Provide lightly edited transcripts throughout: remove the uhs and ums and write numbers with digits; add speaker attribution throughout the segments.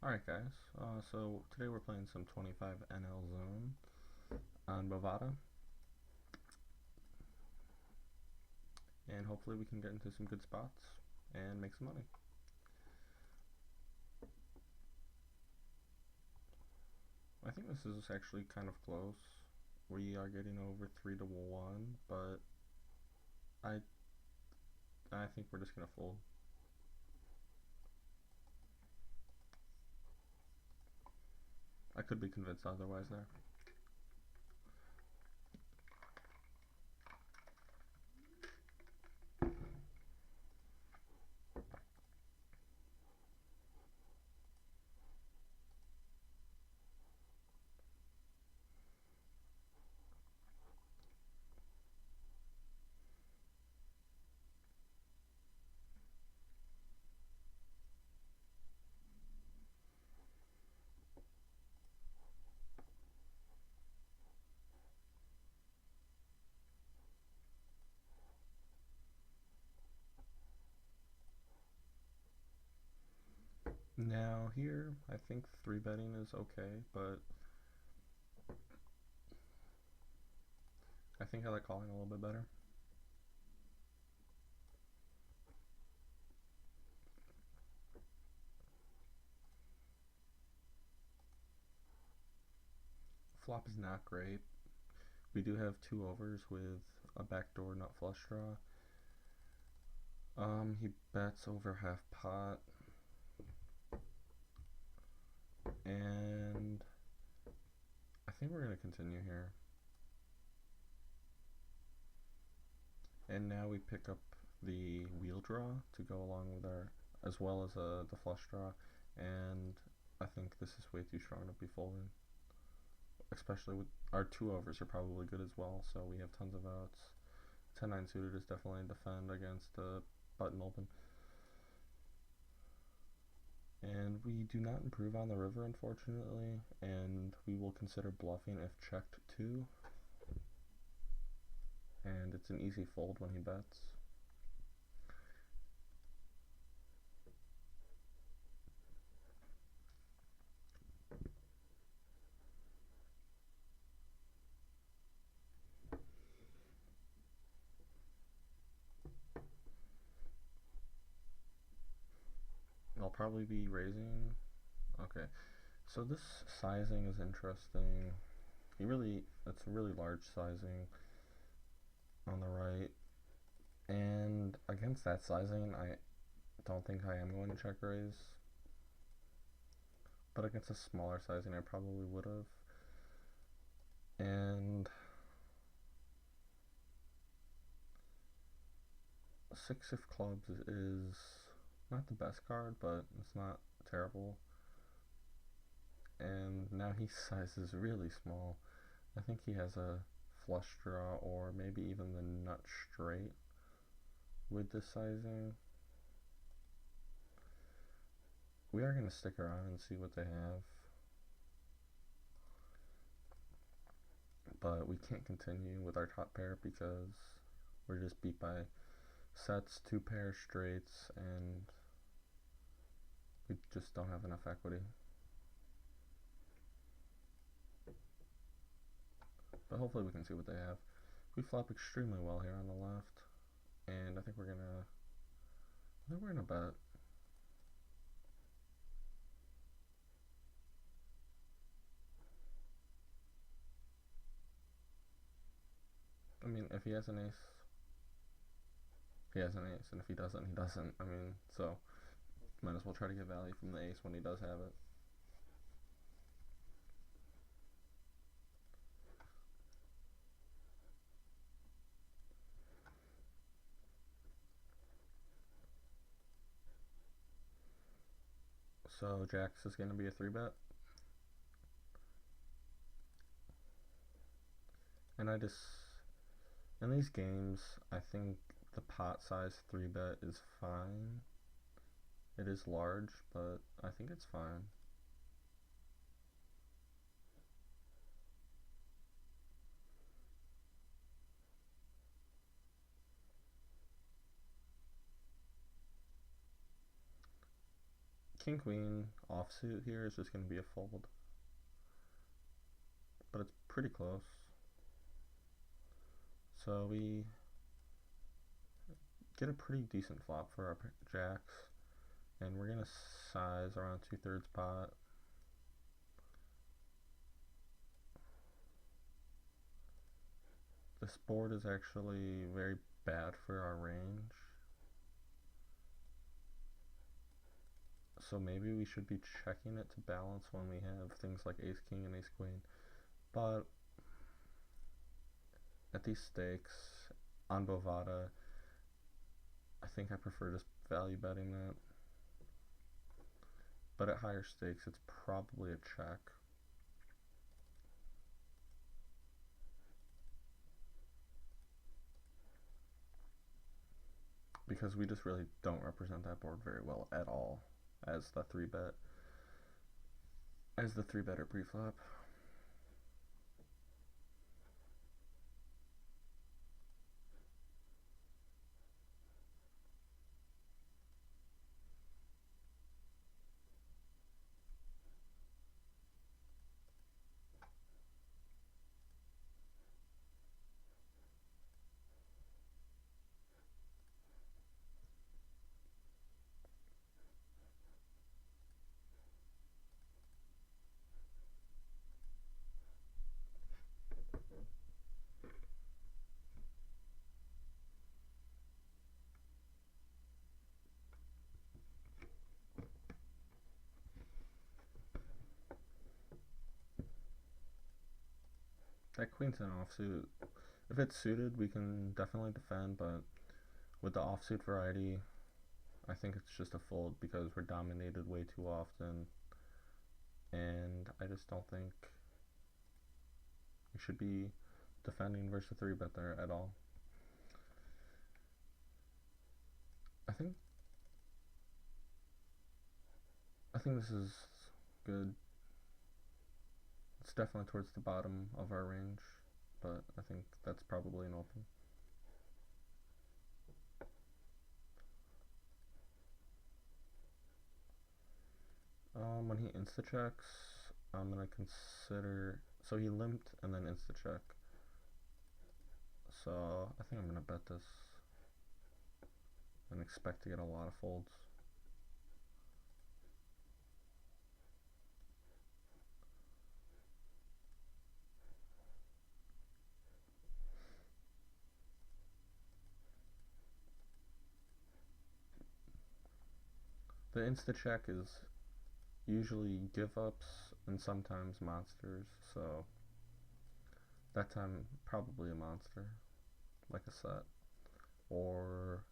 Speaker 1: Alright guys, so today we're playing some 25 NL Zone on Bovada, and hopefully we can get into some good spots and make some money. I think this is actually kind of close. We are getting over 3-1, but I think we're just gonna fold. I could be convinced otherwise there. Now here, I think 3-betting is okay, but I think I like calling a little bit better. Flop is not great. We do have 2 overs with a backdoor nut flush draw. He bets over half pot, and I think we're going to continue here. And now we pick up the wheel draw to go along with our, as well as the flush draw, and I think this is way too strong to be folding. Especially with our 2 overs are probably good as well, so we have tons of outs. 10-9 suited is definitely a defend against the button open. And we do not improve on the river, unfortunately, and we will consider bluffing if checked too. And it's an easy fold when he bets. I'll probably be raising. Okay, so this sizing is interesting. It's a really large sizing on the right, and against that sizing I don't think I am going to check raise, but against a smaller sizing I probably would have. And 6 of clubs is not the best card, but it's not terrible. And now he sizes really small. I think he has a flush draw or maybe even the nut straight with this sizing. We are going to stick around and see what they have, but we can't continue with our top pair because we're just beat by sets, 2 pair straights, and we just don't have enough equity. But hopefully we can see what they have. We flop extremely well here on the left, and I think we're gonna bet. I mean, if he has an ace, he has an ace, and if he doesn't, he doesn't. I mean, so might as well try to get value from the ace when he does have it. So Jacks is going to be a 3-bet. And in these games, I think the pot size 3-bet is fine. It is large, but I think it's fine. king queen offsuit here is just going to be a fold, but it's pretty close. So we get a pretty decent flop for our jacks, and we're going to size around 2/3 pot. This board is actually very bad for our range, so maybe we should be checking it to balance when we have things like ace king and ace queen, but at these stakes on Bovada, I think I prefer just value betting that, but at higher stakes it's probably a check. Because we just really don't represent that board very well at all as the 3-bet, as the 3-better pre-flop. That queen 10 offsuit, if it's suited, we can definitely defend, but with the offsuit variety, I think it's just a fold because we're dominated way too often, and I just don't think we should be defending versus a 3-bet there at all. I think this is good. It's definitely towards the bottom of our range, but I think that's probably an open. When he insta-checks, I'm going to consider, so he limped and then insta-check. So I think I'm going to bet this and expect to get a lot of folds. The insta-check is usually give-ups and sometimes monsters, so that time probably a monster, like a set. Or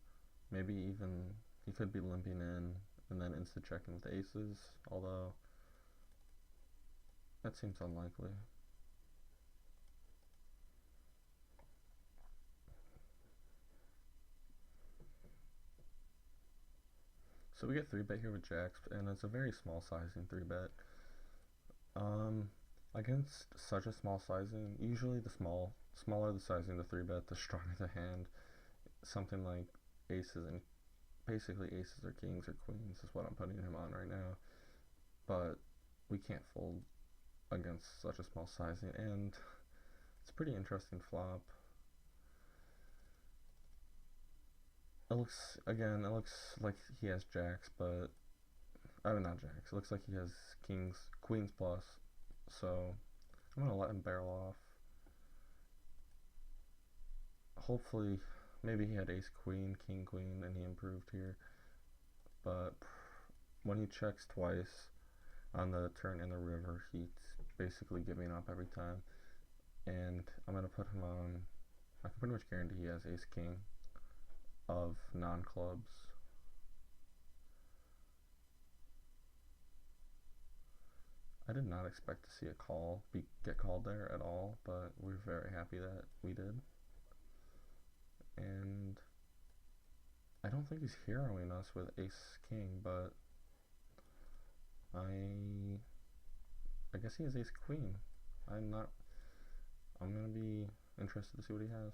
Speaker 1: maybe even he could be limping in and then insta-checking with aces, although that seems unlikely. So we get 3-bet here with jacks, and it's a very small sizing 3-bet. Against such a small sizing, usually the smaller the sizing the 3-bet, the stronger the hand. Something like aces, and basically aces or kings or queens is what I'm putting him on right now. But we can't fold against such a small sizing, and it's a pretty interesting flop. It looks like he has jacks, but not jacks. It looks like he has queens plus. So I'm gonna let him barrel off. Hopefully, maybe he had ace queen, king queen, and he improved here. But when he checks twice on the turn in the river, he's basically giving up every time. And I'm gonna put him on. I can pretty much guarantee he has ace king of non-clubs. I did not expect to see a call get called there at all, but we're very happy that we did. And I don't think he's heroing us with ace king, but I guess he has ace queen. I'm gonna be interested to see what he has.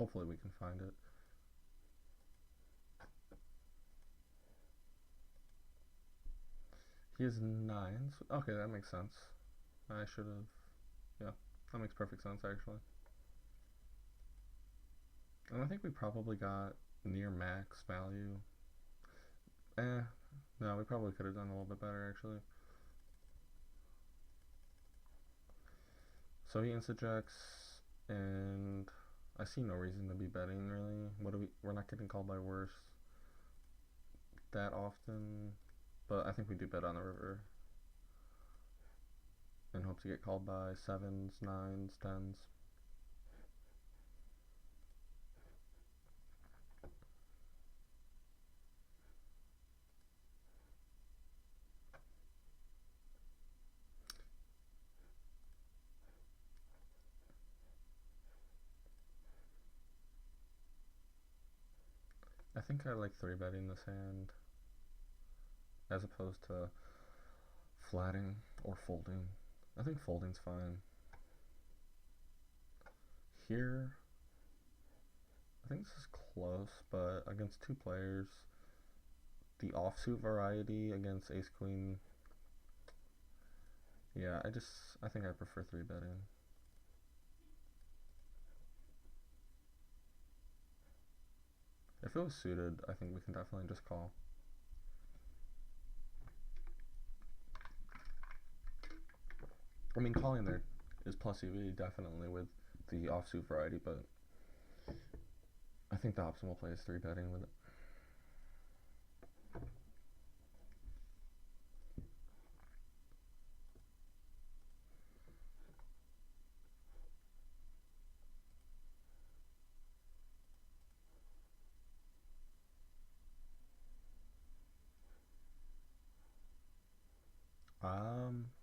Speaker 1: hopefully we can find it. He has nines. Okay, that makes sense. I should have. Yeah, that makes perfect sense actually. And I think we probably got near max value. No, we probably could have done a little bit better actually. So he interjects, and I see no reason to be betting really. We're not getting called by worse that often, but I think we do bet on the river and hope to get called by sevens, nines, tens. I think I like 3-betting this hand as opposed to flatting or folding. I think folding's fine. Here, I think this is close, but against two players, the offsuit variety against ace queen, yeah, I think I prefer 3-betting. If it was suited, I think we can definitely just call. I mean, calling there is plus EV definitely with the offsuit variety, but I think the optimal play is 3-betting with it.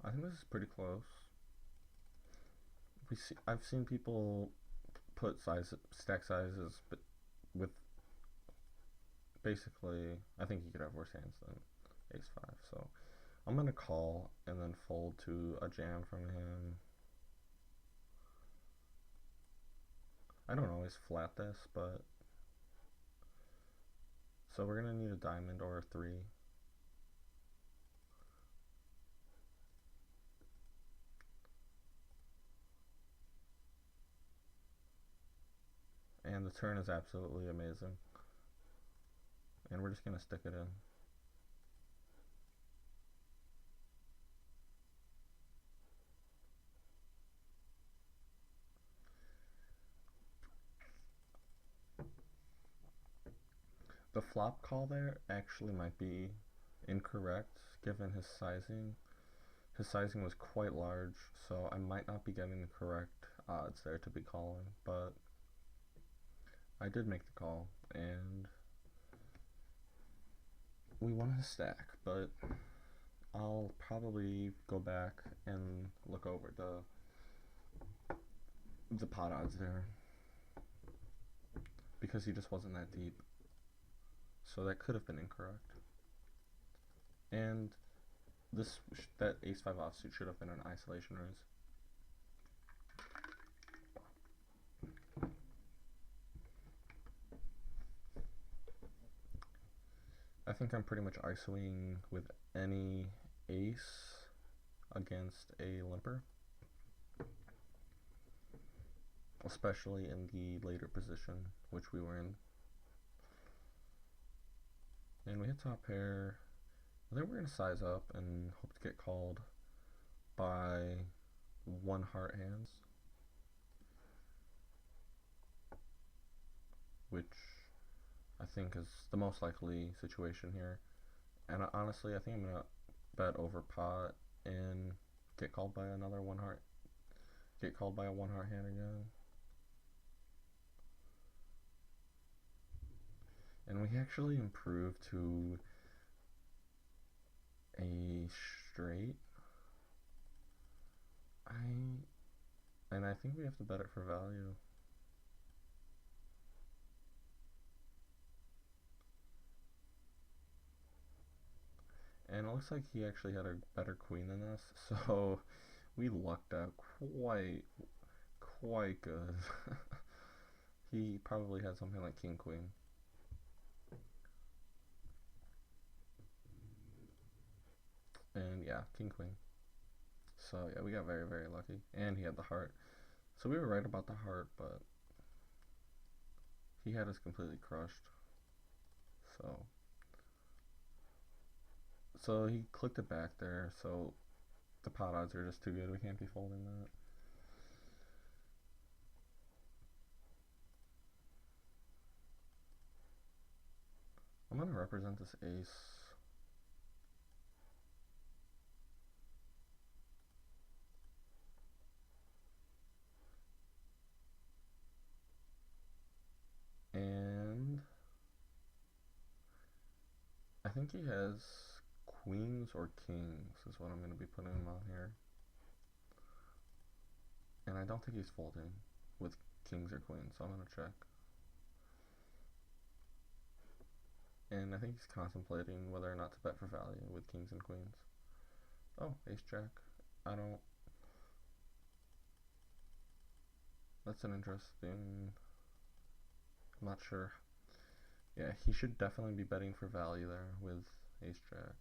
Speaker 1: I think this is pretty close. I've seen people put stack sizes, but with basically, I think you could have worse hands than ace five. So I'm gonna call and then fold to a jam from him. I don't always flat this, but so we're gonna need a diamond or a 3. And the turn is absolutely amazing. And we're just gonna stick it in. The flop call there actually might be incorrect given his sizing. His sizing was quite large, so I might not be getting the correct odds there to be calling, but I did make the call, and we won a stack, but I'll probably go back and look over the pot odds there because he just wasn't that deep. So that could have been incorrect. And that ace-5 offsuit should have been an isolation raise. I think I'm pretty much ISOing with any ace against a limper, especially in the later position, which we were in. And we hit top pair. I think we're going to size up and hope to get called by 1 heart hands, which I think is the most likely situation here. And honestly, I think I'm going to bet over pot and get called by another 1 heart. Get called by a 1 heart hand again. And we actually improved to a straight. And I think we have to bet it for value. And it looks like he actually had a better queen than us, so we lucked out quite good. He probably had something like king queen. And yeah, king queen. So yeah, we got very, very lucky. And he had the heart. So we were right about the heart, but he had us completely crushed. So he clicked it back there, so the pot odds are just too good. We can't be folding that. I'm gonna represent this ace. And I think he has queens or kings is what I'm going to be putting him on here. And I don't think he's folding with kings or queens, so I'm going to check. And I think he's contemplating whether or not to bet for value with kings and queens. Oh, ace jack. I don't... That's an interesting... I'm not sure. Yeah, he should definitely be betting for value there with ace jack.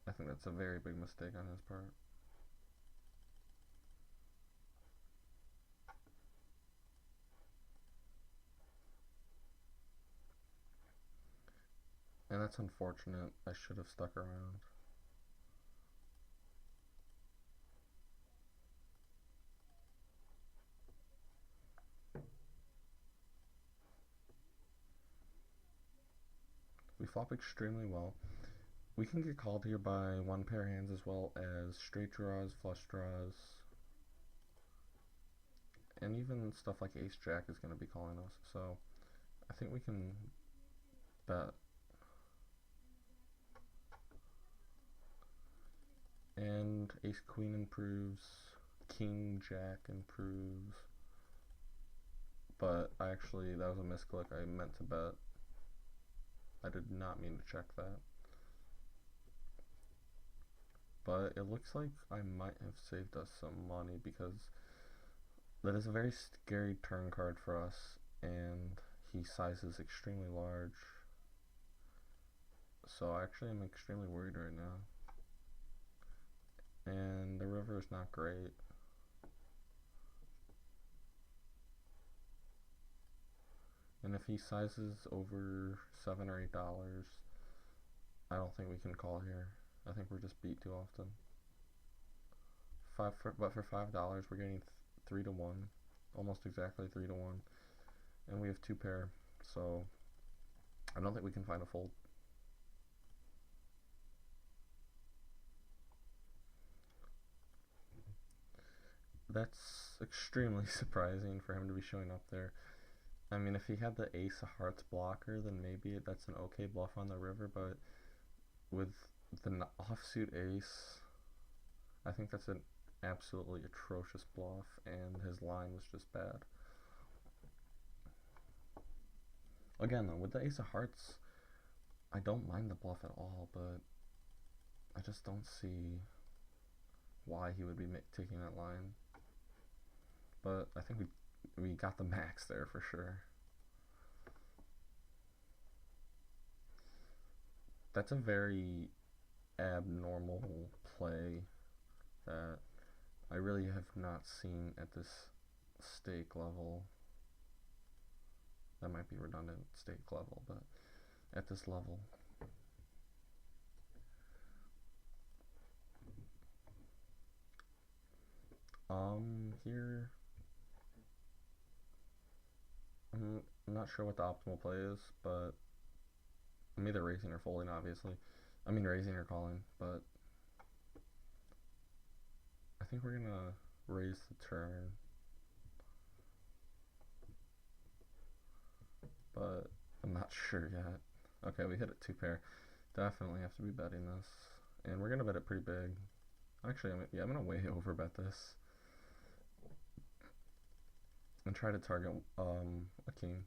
Speaker 1: I think that's a very big mistake on his part. And that's unfortunate. I should have stuck around. We flop extremely well. We can get called here by one pair hands as well as straight draws, flush draws, and even stuff like ace jack is going to be calling us. So I think we can bet. And ace queen improves, king jack improves, but that was a misclick. I meant to bet. I did not mean to check that. But it looks like I might have saved us some money because that is a very scary turn card for us, and he sizes extremely large. So actually I'm extremely worried right now. And the river is not great. And if he sizes over $7 or $8, I don't think we can call here. I think we're just beat too often. But for $5, we're getting 3 to 1, almost exactly 3 to 1, and we have 2 pair. So I don't think we can find a fold. That's extremely surprising for him to be showing up there. I mean, if he had the ace of hearts blocker, then maybe that's an okay bluff on the river, but with the offsuit ace, I think that's an absolutely atrocious bluff, and his line was just bad. Again, though, with the ace of hearts, I don't mind the bluff at all, but I just don't see why he would be taking that line. But I think we got the max there for sure. That's a very abnormal play that I really have not seen at this stake level. That might be redundant, stake level, but at this level. Here, I'm not sure what the optimal play is, but I'm either raising or folding, obviously. I mean raising or calling, but I think we're gonna raise the turn. But I'm not sure yet. Okay, we hit a 2 pair. Definitely have to be betting this. And we're gonna bet it pretty big. Actually, I'm gonna way over bet this. And try to target a king.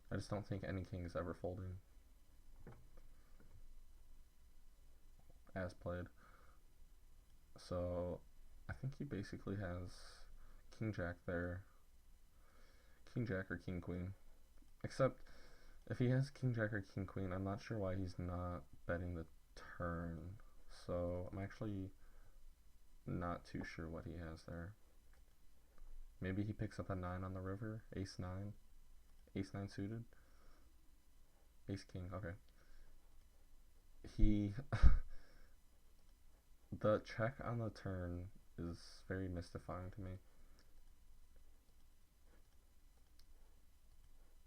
Speaker 1: I just don't think any king is ever folding. last played. So I think he basically has King Jack there. King Jack or King Queen. Except if he has King Jack or King Queen, I'm not sure why he's not betting the turn. So I'm actually not too sure what he has there. Maybe he picks up a 9 on the river. Ace 9. Ace 9 suited. Ace King, okay. He... the check on the turn is very mystifying to me.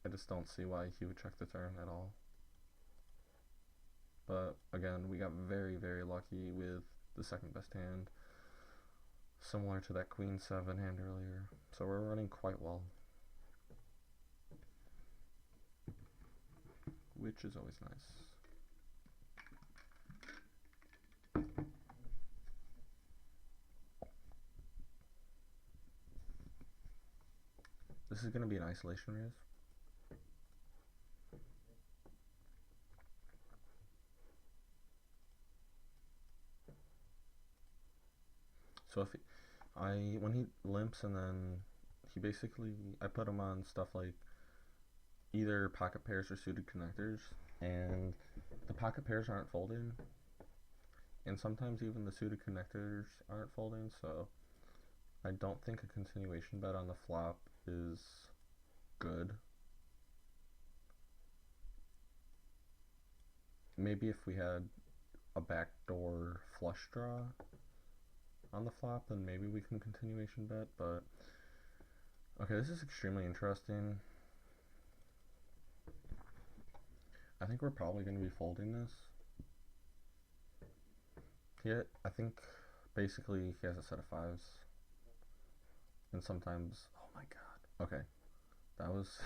Speaker 1: I just don't see why he would check the turn at all. But again, we got very, very lucky with the second best hand. Similar to that Queen 7 hand earlier. So we're running quite well. Which is always nice. This is going to be an isolation raise. So if when he limps and then he basically, I put him on stuff like either pocket pairs or suited connectors, and the pocket pairs aren't folding, and sometimes even the suited connectors aren't folding, so I don't think a continuation bet on the flop is good. Maybe if we had a backdoor flush draw on the flop, then maybe we can continuation bet, but okay, this is extremely interesting. I think we're probably going to be folding this. I think basically he has a set of 5s, and sometimes, oh my god, okay, that was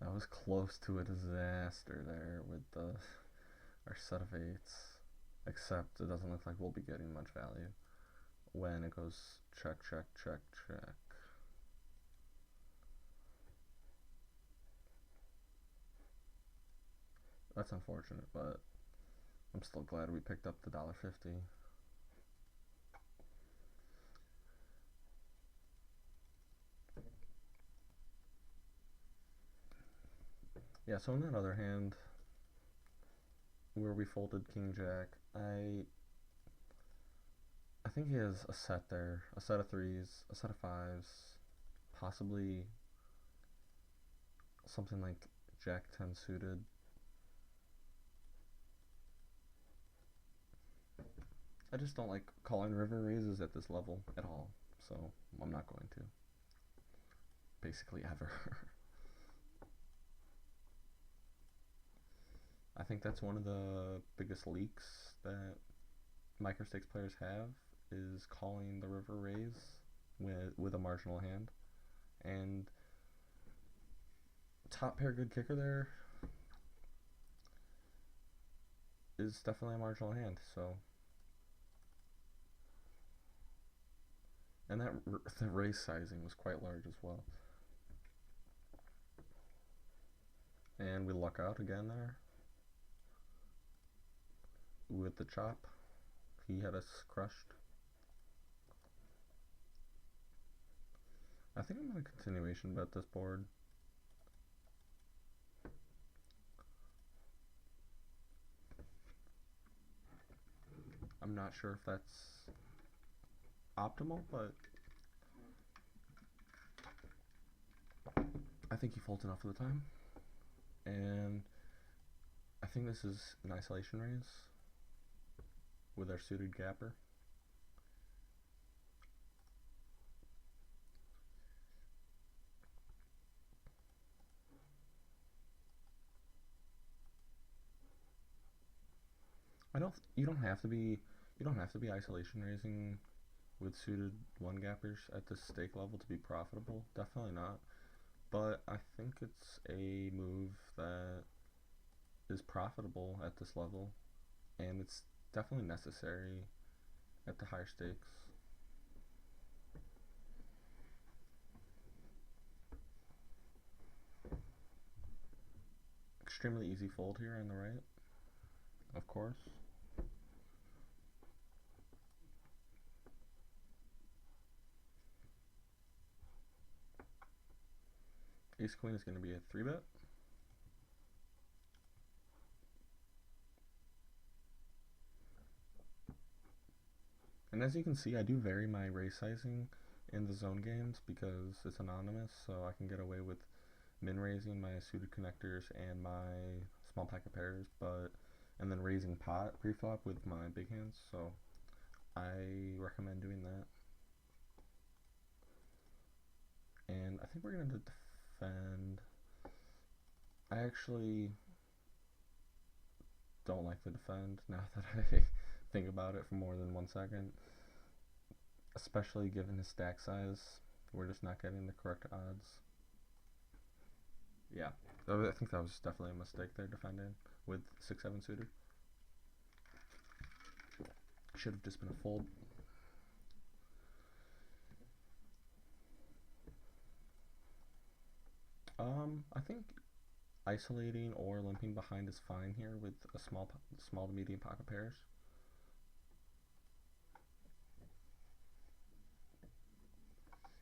Speaker 1: that was close to a disaster there with our set of 8s, except it doesn't look like we'll be getting much value when it goes check, check, check, check. That's unfortunate, but I'm still glad we picked up the $1.50. Yeah, so in that other hand, where we folded King Jack, I think he has a set there, a set of 3s, a set of 5s, possibly something like Jack 10 suited. I just don't like calling river raises at this level at all, so I'm not going to. Basically ever. I think that's one of the biggest leaks that microstakes players have, is calling the river raise with a marginal hand. And top pair good kicker there is definitely a marginal hand, so. And the raise sizing was quite large as well. And we luck out again there with the chop. He had us crushed. I think I'm going to continuation bet this board. I'm not sure if that's optimal, but I think he folds enough for the time. And I think this is an isolation raise with our suited gapper. You don't have to be isolation raising with suited 1-gappers at this stake level to be profitable. Definitely not. But I think it's a move that is profitable at this level, and it's definitely necessary at the higher stakes. Extremely easy fold here on the right, of course. Ace Queen is going to be a 3-bet. And as you can see, I do vary my raise sizing in the zone games because it's anonymous, so I can get away with min raising my suited connectors and my small pack of pairs, and then raising pot pre-flop with my big hands, so I recommend doing that. And I think we're going to defend. I actually don't like to defend now that I think about it for more than 1 second, especially given his stack size. We're just not getting the correct odds. Yeah, I think that was definitely a mistake there, defending with 6-7 suited. Should have just been a fold. I think isolating or limping behind is fine here with a small to medium pocket pairs.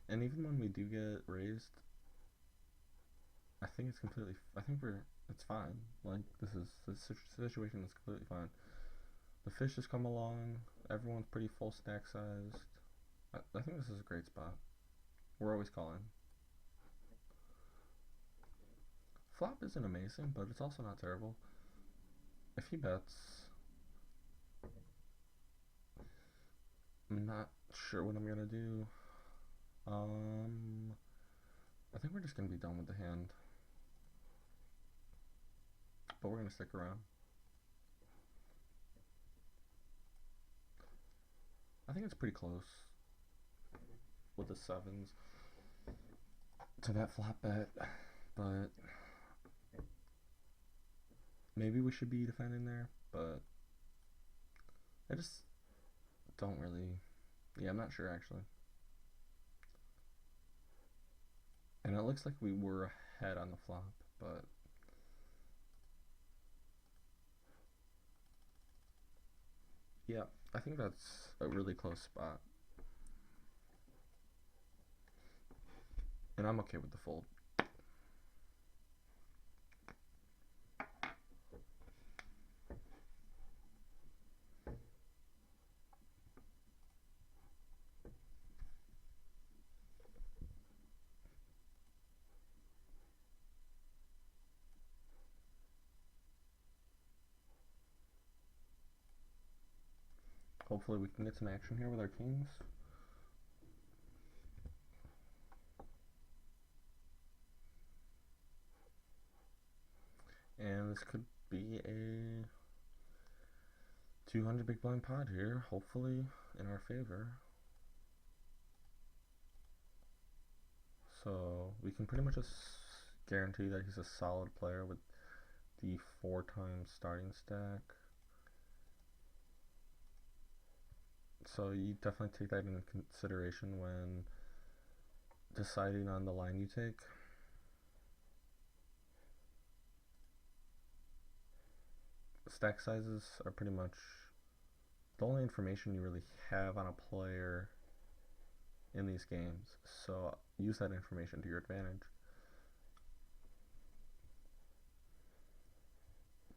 Speaker 1: And even when we do get raised, I think it's fine. Like, this situation is completely fine. The fish has come along, everyone's pretty full stack sized. I think this is a great spot. We're always calling. Flop isn't amazing, but it's also not terrible. If he bets, I'm not sure what I'm gonna do. I think we're just gonna be done with the hand, but we're gonna stick around. I think it's pretty close with the sevens to that flop bet, but maybe we should be defending there, but I just don't really, I'm not sure actually. And it looks like we were ahead on the flop, but yeah, I think that's a really close spot. And I'm okay with the fold. Hopefully we can get some action here with our kings. And this could be a 200 big blind pot here, hopefully in our favor. So we can pretty much just guarantee that he's a solid player with the 4 times starting stack. So you definitely take that into consideration when deciding on the line you take. Stack sizes are pretty much the only information you really have on a player in these games, so use that information to your advantage.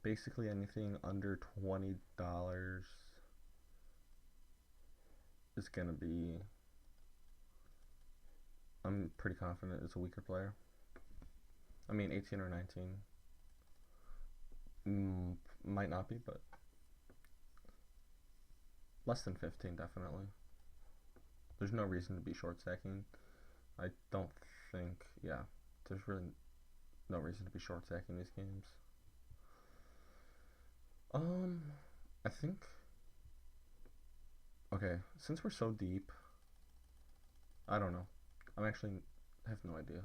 Speaker 1: Basically anything under $20 is gonna be, I'm pretty confident it's a weaker player. I mean 18 or 19 might not be, but less than 15 definitely. There's no reason to be short stacking. I don't think, there's really no reason to be short stacking these games. I think, okay, since we're so deep, I don't know. I have no idea.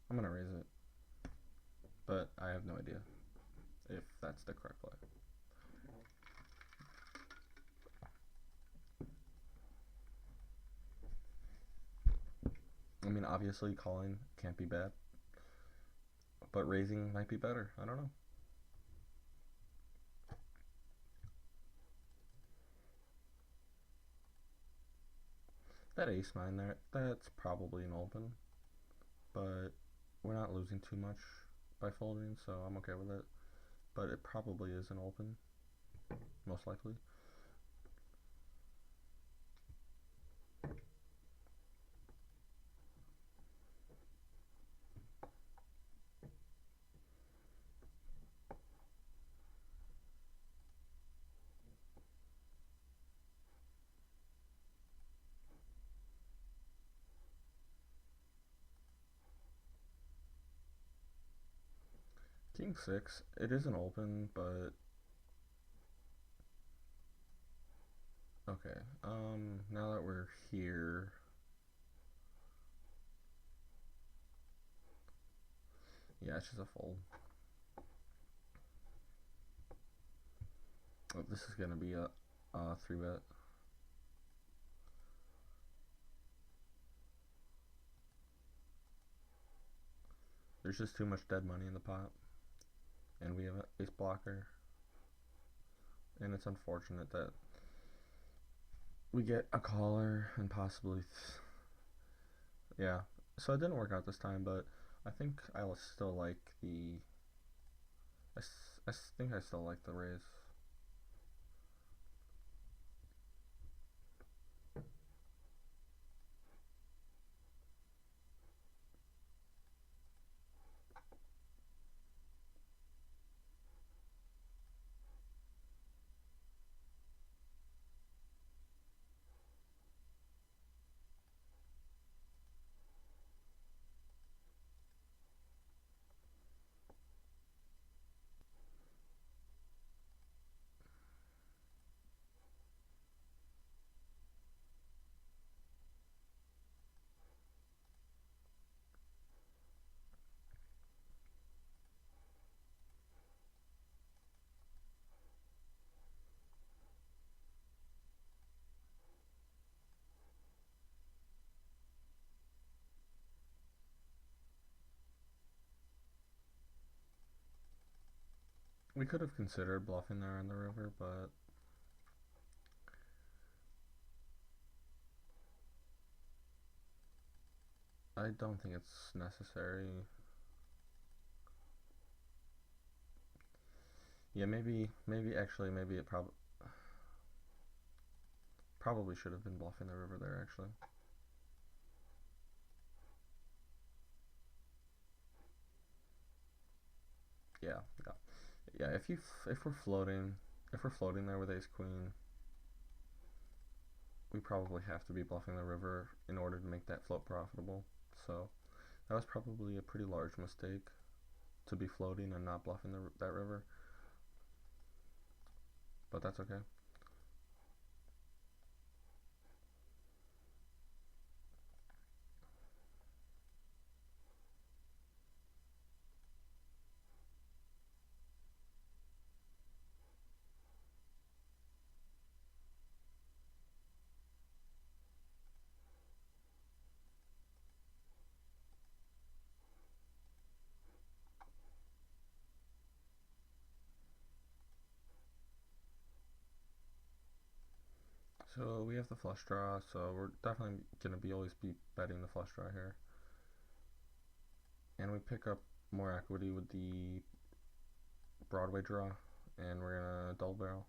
Speaker 1: I'm gonna raise it, but I have no idea if that's the correct play. I mean, obviously calling can't be bad, but raising might be better. I don't know. That ace-9 there, that's probably an open. but we're not losing too much by folding, so I'm okay with it. But it probably is an open, most likely. King 6, it is an open, but okay. Now that we're here, yeah, it's just a fold. Oh, this is gonna be a 3-bet. There's just too much dead money in the pot, and we have an ace blocker, and it's unfortunate that we get a caller and possibly yeah. So it didn't work out this time, but I think I will still like the I think I still like the raise. We could have considered bluffing there on the river, but I don't think it's necessary. Yeah, maybe actually maybe it probably should have been bluffing the river there actually. Yeah, yeah. Yeah, if we're floating there with ace queen, we probably have to be bluffing the river in order to make that float profitable. So that was probably a pretty large mistake to be floating and not bluffing that river. But that's okay. So we have the flush draw, so we're definitely gonna always be betting the flush draw here. And we pick up more equity with the Broadway draw, and we're gonna double barrel.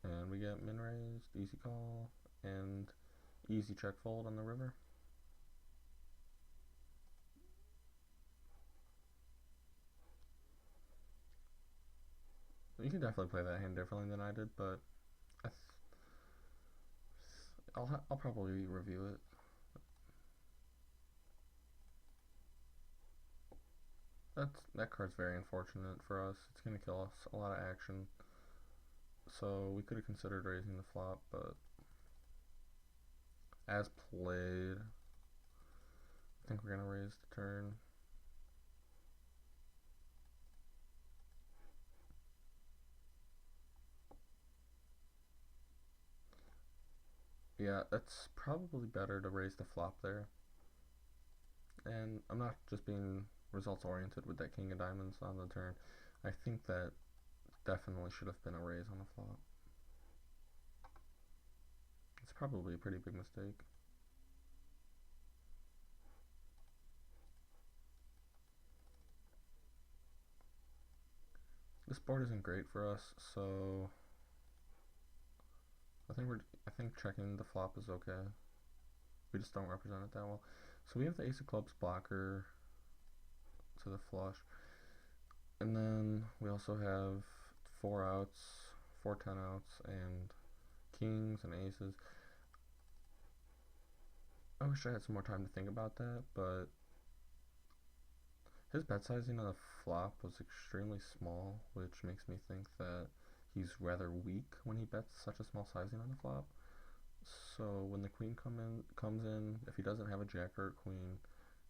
Speaker 1: And we get min raised, easy call, and easy check fold on the river. You can definitely play that hand differently than I did, but I'll probably review it. That card's very unfortunate for us. It's gonna kill us a lot of action. So we could have considered raising the flop, but as played, I think we're gonna raise the turn. Yeah, it's probably better to raise the flop there. And I'm not just being results oriented with that king of diamonds on the turn. I think that definitely should have been a raise on the flop. It's probably a pretty big mistake. This board isn't great for us, so I think checking the flop is okay. We just don't represent it that well. So we have the ace of clubs blocker to the flush, and then we also have 4 outs, 4 10 outs, and kings and aces. I wish I had some more time to think about that, but his bet sizing on the flop was extremely small, which makes me think that he's rather weak when he bets such a small sizing on the flop. So when the queen comes in, if he doesn't have a jack or a queen,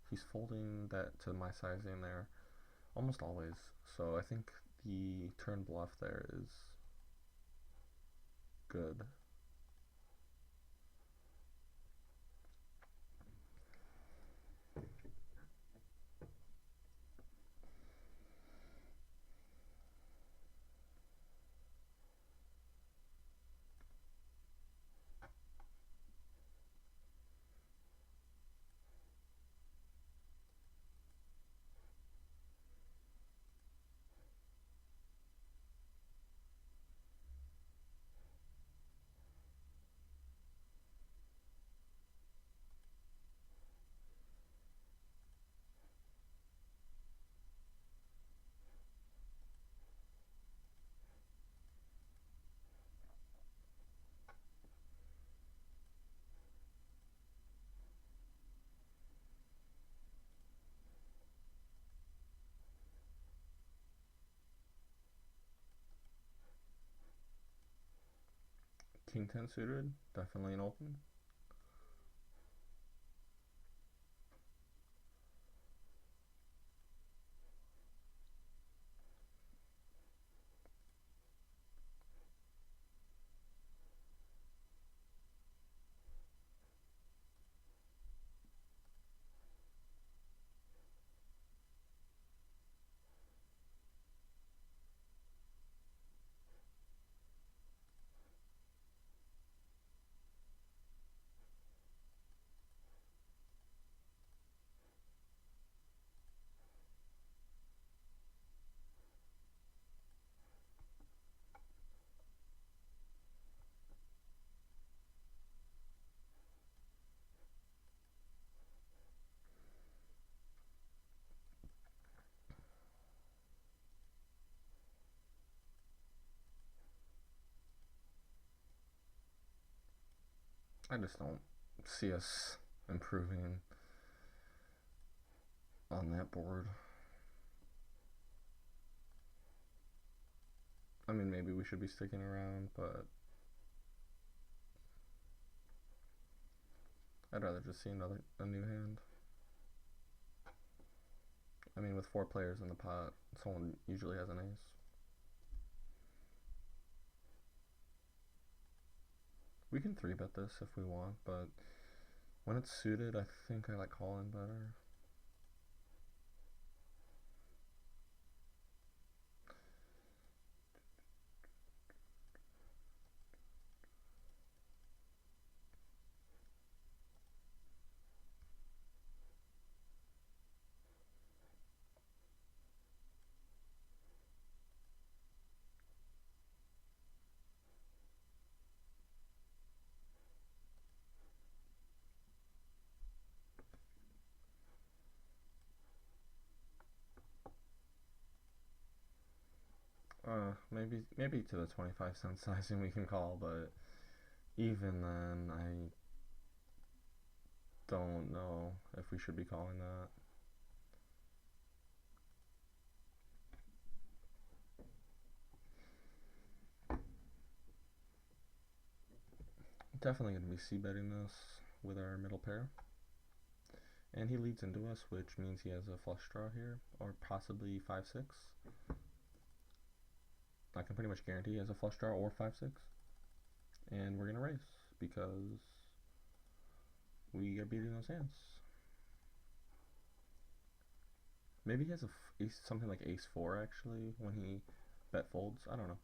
Speaker 1: he's folding that to my sizing there almost always. So I think the turn bluff there is good. King 10 suited, definitely an open. I just don't see us improving on that board. I mean, maybe we should be sticking around, but I'd rather just see a new hand. I mean, with 4 players in the pot, someone usually has an ace. We can 3-bet this if we want, but when it's suited, I think I like calling better. Maybe to the 25-cent sizing we can call, but even then, I don't know if we should be calling that. Definitely going to be c-betting this with our middle pair. And he leads into us, which means he has a flush draw here, or possibly 5-6. I can pretty much guarantee he has a flush draw or 5-6. And we're going to raise, because we are beating those hands. Maybe he has something like ace-4, actually, when he bet folds. I don't know.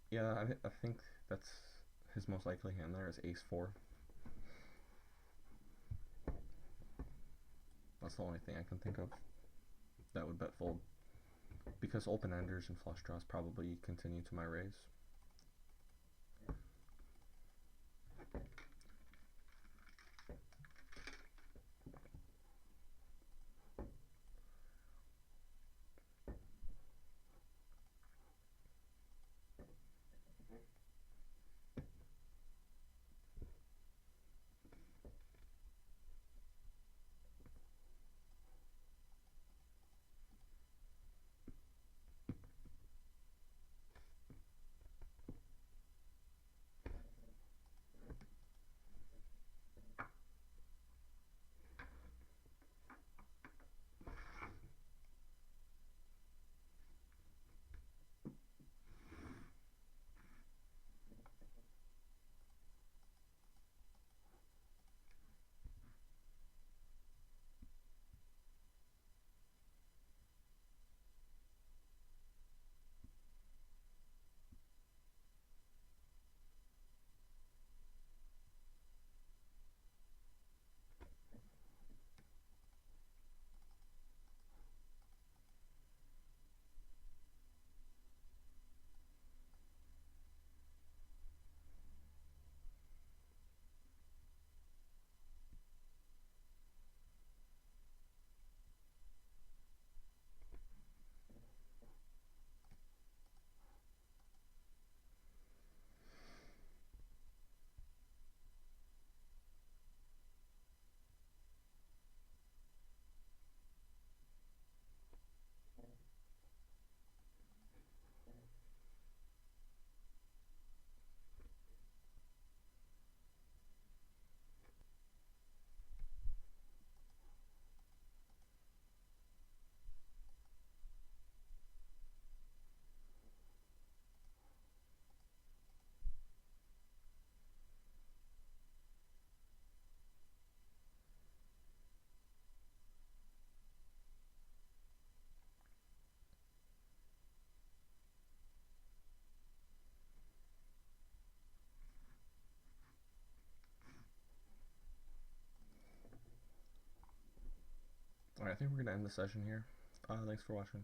Speaker 1: Yeah, I think that's his most likely hand there is ace-4. That's the only thing I can think of that would bet fold. because open-enders and flush draws probably continue to my raise. Alright, I think we're going to end the session here. Thanks for watching.